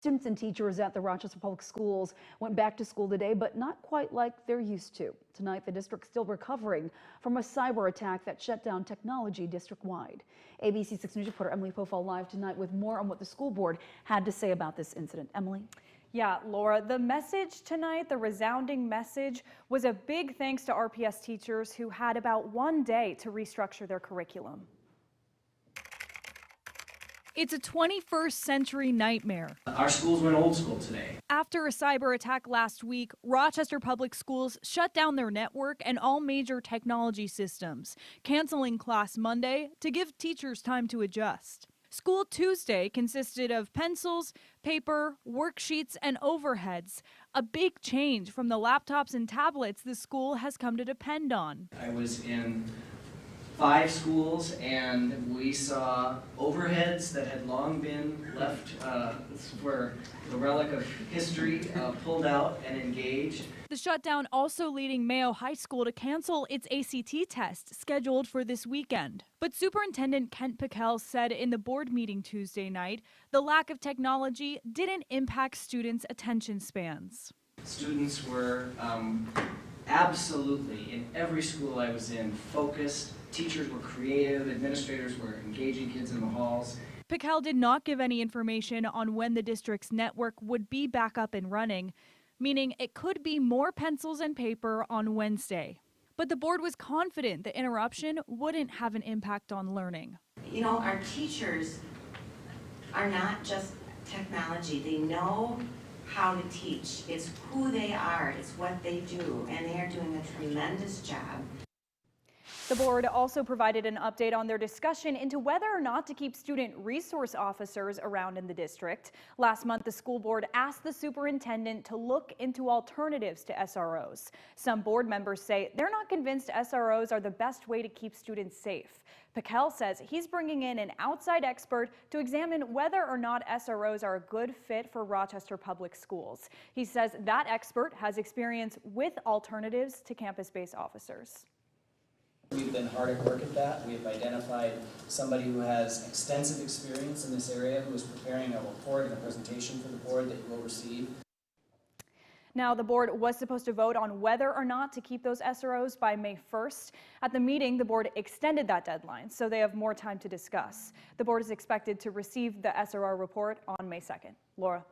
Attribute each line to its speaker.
Speaker 1: Students and teachers at the Rochester Public Schools went back to school today, but not quite like they're used to. Tonight, the district's still recovering from a cyber attack that shut down technology district-wide. ABC 6 News reporter Emily Pofall live tonight with more on what the school board had to say about this incident. Emily?
Speaker 2: Yeah, Laura, the message tonight, the resounding message, was a big thanks to RPS teachers who had about one day to restructure their curriculum. It's a 21st century nightmare.
Speaker 3: Our schools went old school today.
Speaker 2: After a cyber attack last week, Rochester Public Schools shut down their network and all major technology systems, canceling class Monday to give teachers time to adjust. School Tuesday consisted of pencils, paper, worksheets, and overheads, a big change from the laptops and tablets the school has come to depend on.
Speaker 3: I was in 5 schools and we saw overheads that had long been left for the relic of history pulled out and engaged.
Speaker 2: The shutdown also leading Mayo High School to cancel its ACT test scheduled for this weekend. But Superintendent Kent Pekel said in the board meeting Tuesday night, the lack of technology didn't impact students' attention spans.
Speaker 3: Students were absolutely, in every school I was in, focused. Teachers were creative, administrators were engaging kids in the halls.
Speaker 2: Pekel did not give any information on when the district's network would be back up and running, meaning it could be more pencils and paper on Wednesday. But the board was confident the interruption wouldn't have an impact on learning.
Speaker 4: You know, our teachers are not just technology. They know how to teach. It's who they are. It's what they do. And they are doing a tremendous job.
Speaker 2: The board also provided an update on their discussion into whether or not to keep student resource officers around in the district. Last month, the school board asked the superintendent to look into alternatives to SROs. Some board members say they're not convinced SROs are the best way to keep students safe. Pekel says he's bringing in an outside expert to examine whether or not SROs are a good fit for Rochester Public Schools. He says that expert has experience with alternatives to campus-based officers.
Speaker 5: We've been hard at work at that. We have identified somebody who has extensive experience in this area, who is preparing a report and a presentation for the board that you will receive.
Speaker 2: Now, the board was supposed to vote on whether or not to keep those SROs by May 1st. At the meeting, the board extended that deadline, so they have more time to discuss. The board is expected to receive the SRO report on May 2nd. Laura.